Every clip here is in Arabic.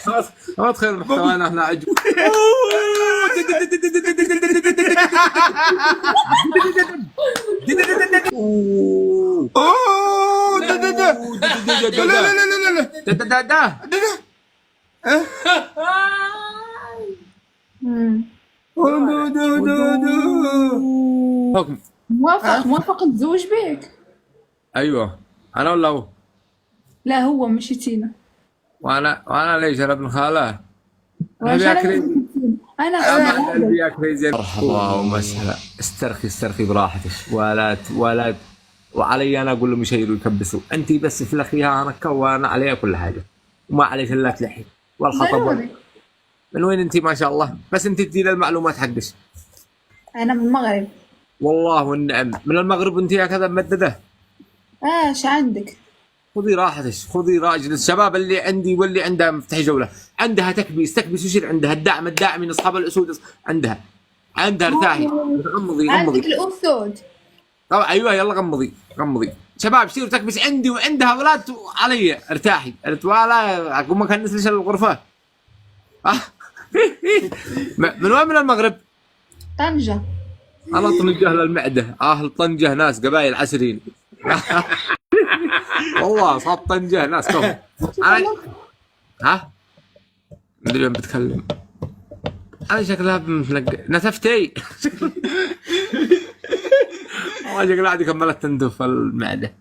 خلاص ادخل محتوانا احنا عجب. حكم. موافق نتزوج بك؟ ايوه انا ولا هو؟ لا هو مشيتينا. وانا ليش انا ابن خاله؟ انا كريزي. مرحبا ومسهلا. استرخي براحتك. ولا وعلي انا اقول لهم يشيلوا يكبسوا، انت بس فلخيها انا كوانا عليها كل حاجه وما عليك الا تلحي والخطب. من وين انت ما شاء الله؟ بس انت تدي المعلومات حقك. انا من المغرب. والله والنعم من المغرب انت هكذا ممدده. ايش عندك؟ خذي راحتك، خذي راجل. الشباب اللي عندي واللي عندها مفتاح جوله عندها تكبيس ويصير عندها الداعم من اصحاب الاسود عندها ارتاحي. غمضي عندك الاسود طبعا. ايوه يلا غمضي شباب سيروا تكبس عندي وعندها اولاد علي ارتاحي. ولا اقوم ما كان نسلش الغرفه. من وين من المغرب؟ طنجة. الله طنجة للمعده. اهل طنجه ناس قبائل عسرين. والله صاب طنجة ناس كم. ها مدري وين بتكلم انا. شكلها نتفتي. والله شكلها عادي كملت تندف المعده.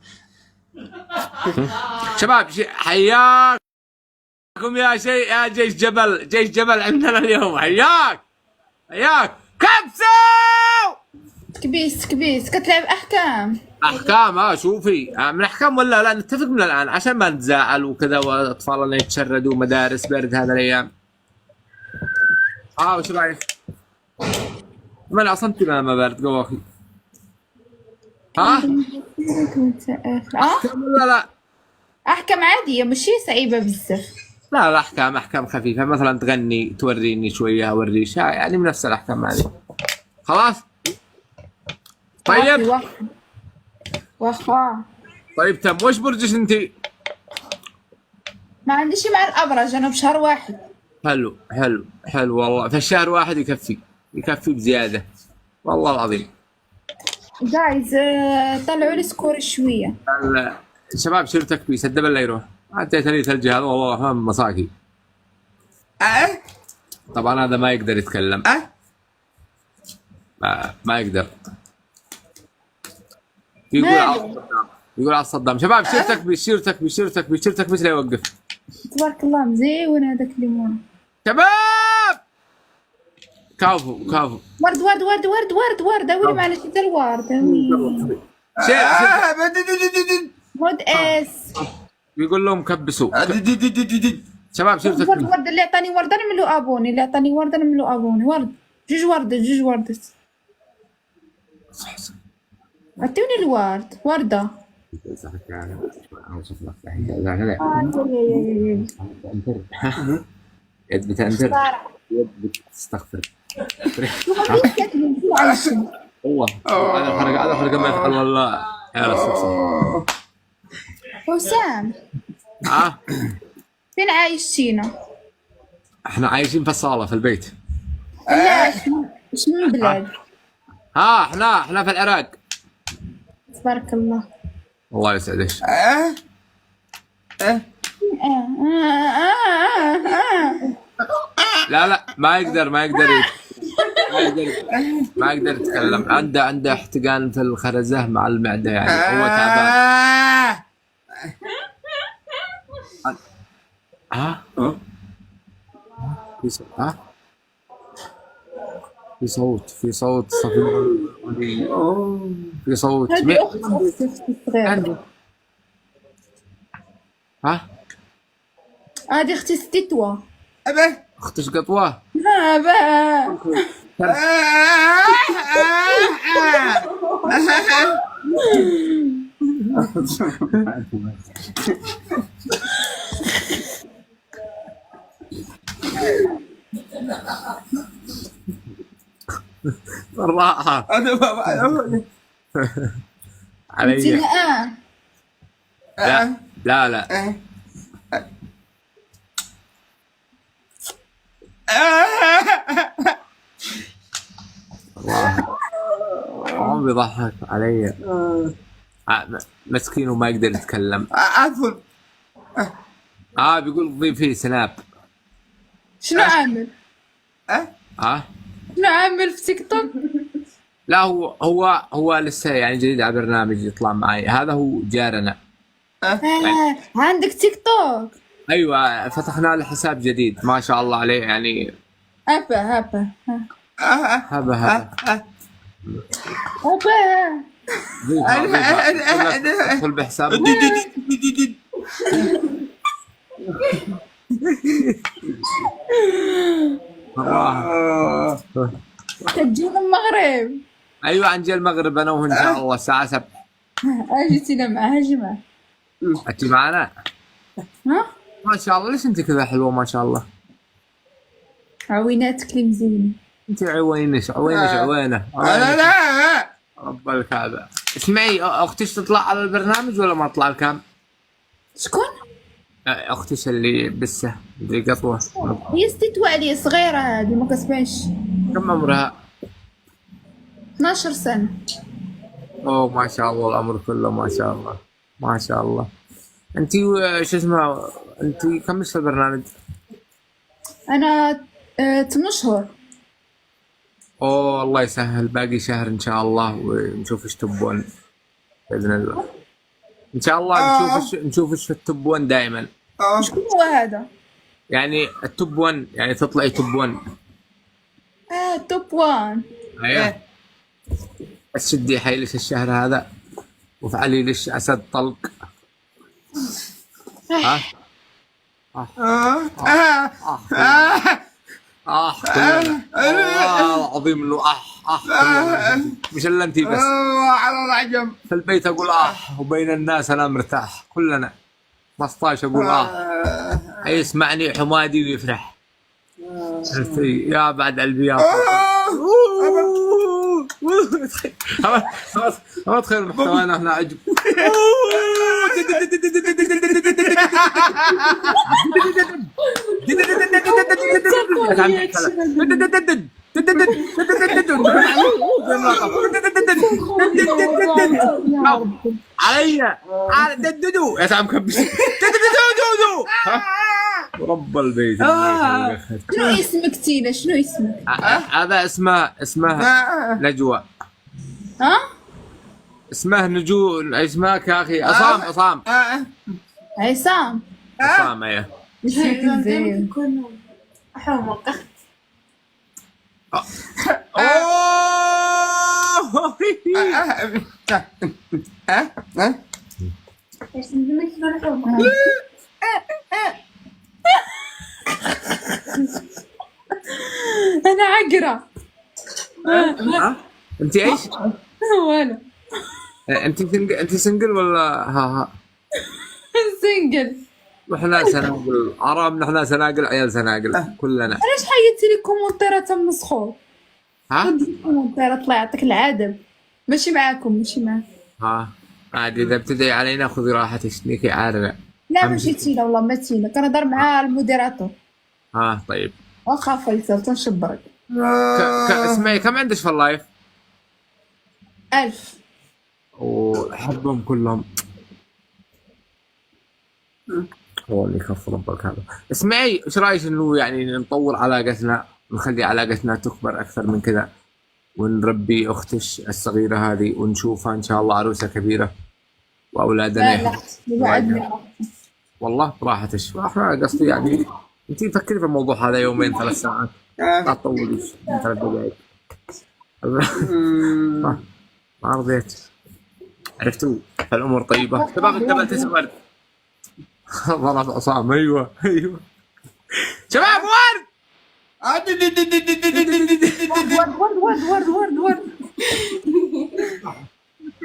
شباب حياكم يا جيش جبل عندنا اليوم. حياك كبسوا. كبيس كتلعب احكام شوفي من احكام ولا لا نتفق من الان عشان ما نتزاعل وكذا واطفالنا يتشردوا مدارس برد هذا الايام. وش رايك؟ ما انا اصلا انا ما بارد جو اخي. لا احكام عاديه مش هي صعيبه بزاف. لا احكام خفيفه مثلا تغني توريني شويه اوريش يعني من نفس الاحكام هذه. خلاص طيب واخا طيب تم. وش برجك انت؟ ما عنديش مع الابرج انا بشهر واحد. حلو والله. في الشهر واحد يكفي بزياده والله العظيم. جايز طلعوا لي سكور شويه. الشباب شرتك بيسدب لا يروح. عطيتني ثلج هذا والله فهم مساكي. طبعا هذا ما يقدر يتكلم. ما يقدر. يقول على صدام. شباب شرتك بس لا يوقف. تبارك الله مزيون هذاك الليمون. شباب كافو ورد دوري معلش انت الورد. مود اس بيقول لهم كبسوا. شباب شرتك ورد اللي اعطاني ورده نعملو ابوني. ورد جوج وردة. عطيوني الورد وردة. يد بتنذر يد بتستغفر. والله هذا الحلقة ما يفعل والله يا رسول. حسام فين عايشين؟ احنا عايشين في الصالة في البيت. لا ايش من بلاد؟ احنا في العراق. تبارك الله. الله يسعدك. لا ما يقدر يتكلم. عنده احتقان في الخرزة مع المعدة يعني هو تعبان. في صوت صفير. في صوت. هذه اختي الصغيرة. هذه اختي ستيتوا. اختش قطوة. بالراحة. علي. لا الله عم بيضحك علي. مسكين وما يقدر يتكلم. عفوا. بيقول ضيفي سناب. شنو عامل؟ شنو عامل في تيك توك؟ لا هو لسه يعني جديد على برنامج يطلع معي. هذا هو جارنا. عندك تيك توك؟ ايوه فتحنا له حساب جديد ما شاء الله عليه يعني. هبا هبا ادخل بحساب. تجي من المغرب؟ ايوه نجي المغرب انا وهو ان شاء الله الساعه 7. اجيتينا معاه جماعة. انت معنا؟ ها؟ ما شاء الله ليش انت كذا حلوه ما شاء الله؟ عويناتك اللي مزينة. انت عوينش عوينه. لا رب الكعبه. اسمعي اختش تطلع على البرنامج ولا ما تطلع الكام؟ شكون؟ اختش اللي بسه اللي قطوه. هي ستي توالي صغيرة هذه ما كسبانش. كم عمرها؟ 12 سنة. اوه ما شاء الله الامر كله ما شاء الله ما شاء الله. انت شو اسمه انت كم في البرنامج؟ أنا 8 شهور. اوه الله يسهل باقي شهر ان شاء الله ونشوف ايش تبون باذن الله. ان شاء الله نشوف ايش في التوب 1 دائما. شكون هو هذا؟ يعني التوب 1 يعني تطلعي توب 1. توب 1. ايوه بس شدي حيلك الشهر هذا وافعلي ليش اسد طلق. كلنا والله العظيم انه كلنا. مش الا انت بس. على العجم. في البيت اقول وبين الناس انا مرتاح. كلنا 15 اقول يسمعني حمادي ويفرح. عرفتي يا بعد قلبي يا ما تخيل محتوانا احنا عجب. علي دددو يا سام كبس دددو رب البيت. شنو اسمك تينا؟ شنو اسمك؟ هذا اسمه نجوى. ها؟ اسمه اسمك يا اخي عصام. عصام. عصام ايه. زين. حمق. أنا عقرة. انت ايش؟ وأنا انت سنجل ولا ها؟ سنجل. وإحنا سناقل عرب. نحن سناقل عيال سناقل كلنا. علاش حيدتي لي كومونتيرات من الصخور؟ كومونتيرات الله يعطيك العادب. ماشي معاكم. عادي اذا ابتدي علينا خذي راحتك نيكي عارفه. لا ماشي تينا والله ما تينا. كنهضر مع الموديراتور. طيب واخا فيصل تنشبرك. اسمعي كم عندك في اللايف؟ 1000. وحبهم كلهم. هو اللي يخف ربك هذا. اسمعي ايش رايك انه يعني نطور علاقتنا ونخلي علاقتنا تكبر اكثر من كذا ونربي اختش الصغيره هذه ونشوفها ان شاء الله عروسه كبيره واولادنا. لا والله براحتك. قصدي يعني انت فكري في الموضوع هذا يومين 3 ساعات لا تطوليش 3 دقائق. ما رضيت. عرفتوا الامور طيبه. شباب انت تسمع ضرب عصام. ايوه شباب ورد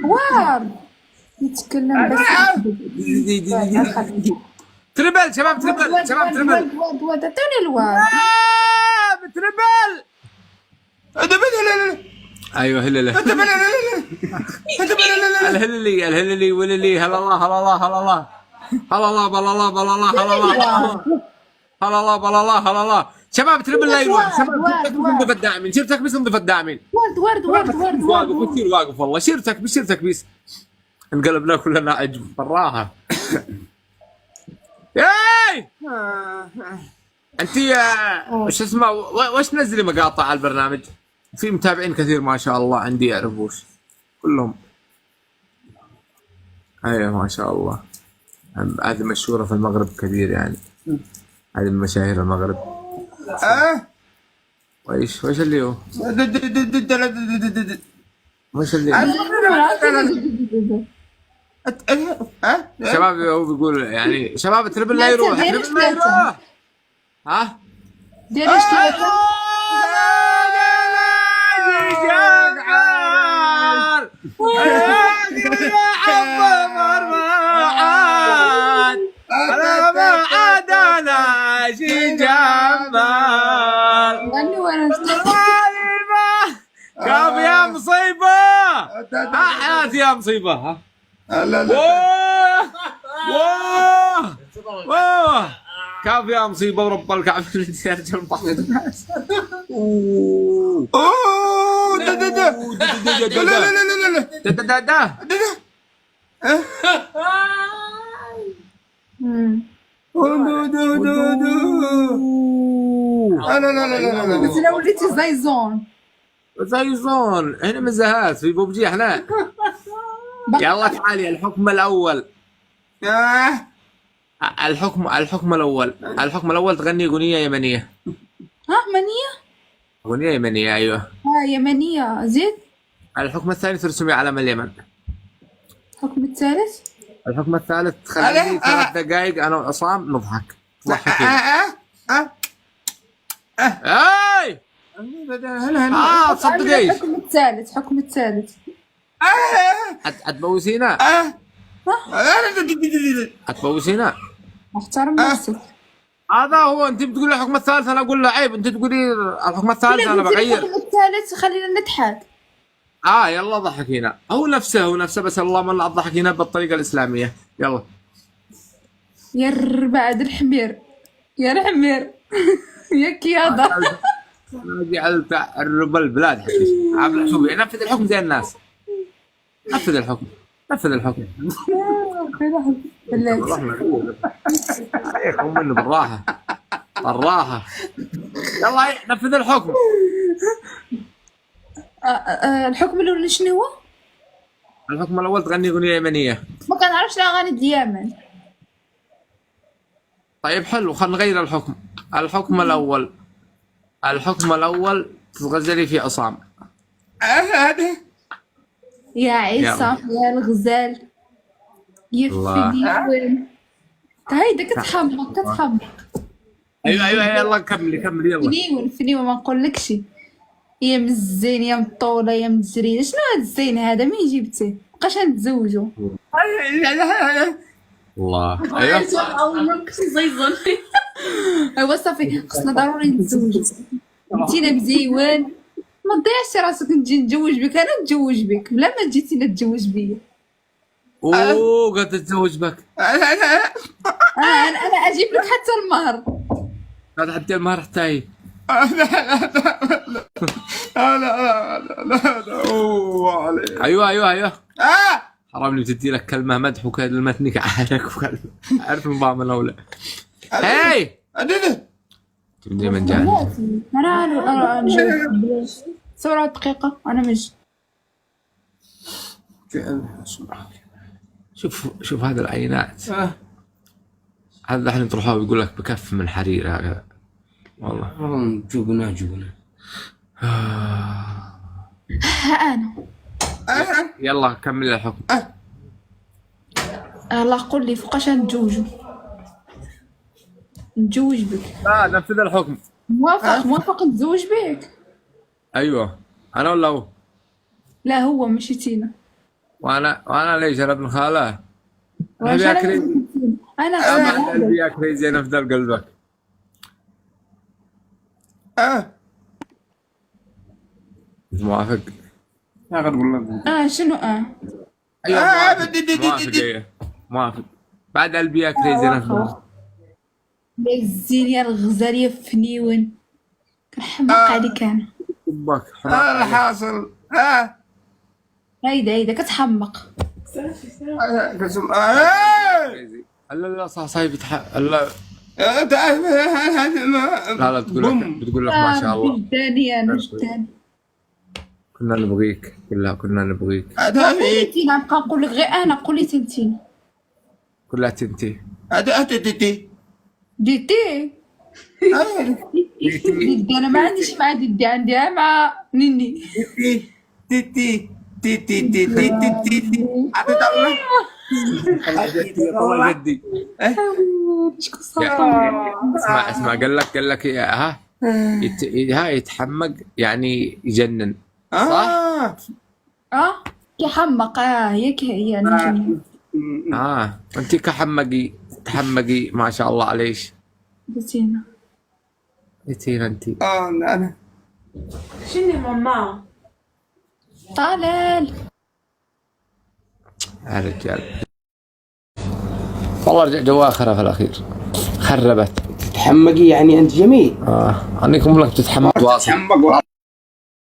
ورد يتكلم بس. تربل شباب تربل. ورد اعطوني الورد. تربل. ايوه هلله الهللي وللي هلا الله. هلا الله بلا الله هلا الله شباب تربل لا يروح شباب وارد، شيرتك وارد. بس الداعمين شيرتك بس الداعمين ورد واقف كثير واقف والله شيرتك بس انقلبنا كلنا عجب بالراحه. اي انت وش اسمه وش تنزلي مقاطع على البرنامج؟ في متابعين كثير ما شاء الله عندي يعرفوش كلهم. ايوه ما شاء الله هذه مشهوره في المغرب كثير يعني هذه من مشاهير المغرب. وش اللي هو؟ وش اللي هو؟ شباب هو بيقول يعني شباب تربل لا يروح تربل لا يروح. ها؟ دير اشتراك. غني وانا كاف يا مصيبة حياتي يا مصيبة. ها واه كاف يا مصيبة ورب الكعبة اللي يرجع البحر. بس لو وليتي زايزون زي زون هنا مزهات في بوبجي احنا. يلا تعالي الحكم الاول. الحكم الاول تغني اغنيه يمنيه. ها منية؟ اغنيه يمنيه ايوه. يمنية زيد. الحكم الثاني ترسمي علم اليمن. الحكم الثالث الحكم الثالث تخليني 3 دقائق انا وعصام نضحك تضحكين. اي تصدقيش الحكم الثالث حتبوسينا حتبوسينا. احترم نفسك. هذا هو انت بتقول الحكم الثالث انا اقول له عيب انت تقولي الحكم الثالث انا بغير. الحكم الثالث خلينا نضحك. يلا ضحكينا هو نفسه بس اللهم لا تضحكينا بالطريقه الاسلاميه. يلا يا بعد الحمير يا الحمير يا كياضة جعلت الرب البلاد حقي. شوفي نفذ الحكم زي الناس. نفذ الحكم عليكم منه بالراحه يلا نفذ الحكم. الحكم الاول شنو هو؟ الحكم الاول تغني اغنيه يمنيه. ما كنعرفش الاغاني ديال اليمن. طيب حلو خلينا نغير الحكم. الحكم الاول تغزلي في عصام. يا عصام يا الغزال يفني وين هيدا كتحمق ايوه يلا كملي يلا. فنيون ما نقولكش يا مزين يا مطوله يا مزرينه. شنو هاد الزين هذا مين جبتيه؟ مابقاش نتزوجوا. الله ايوه اول ما كنت زيزون ايوا صافي خصنا ضروري نتزوجوا. انتينا مزيون ما تضيعش راسك نجي نتزوج بك. انا نتزوج بك بلا ما جيتينا تتزوج بيا. قد تتزوج بك. انا اجيب لك حتى المهر. هذا حتى المهر حتى هي. ايوه حرام لي بتدي لك كلمه مدح وكلمتني عليك عارف نظام الاولى. هاي تبدي من جهه. انا نجاوب صورة دقيقة انا مش. شوف هذا العينات. هذا الحين تروحوا ويقول لك بكف من حرير هذا والله. جبنا انا يلا كمل الحكم. الله قول لي فوقاش نتزوج بك. نفذ الحكم. موافق نتزوج بك. ايوه انا ولا هو؟ لا هو ماشي تينا. وانا ليش انا ابن خاله؟ انا قلبي يا كريزي نفذ قلبك. موافق؟ يا غير والله شنو ايوه موافق. بعد قلبي يا كريزي نفذ. يا الزين يا الغزال يا فنيون، كنحماق عليك انا. امك الحاصل هيدا كتحمق. كسم لا لا صح صاحبي لا لا بتقول لك ما شاء الله. وجداني انا وجداني. كنا نبغيك كنا نبغيك. قولي تينا نبقى نقول لك غير انا، قولي تنتين. كلها تنتي. ديتي ديدي انا ما عنديش مع ديدي، عندي مع نيني. والله جدي. اسمع قال لك ها يتحمق يعني يجنن صح؟ يحمق هيك يعني. انت تحمقي ما شاء الله عليش. بتينا انت انا شنو ماما؟ طلال يا رجال والله رجع جواخرة في الأخير خربت. تتحمقي يعني انت جميل. عنكم لك تتحمق واصل.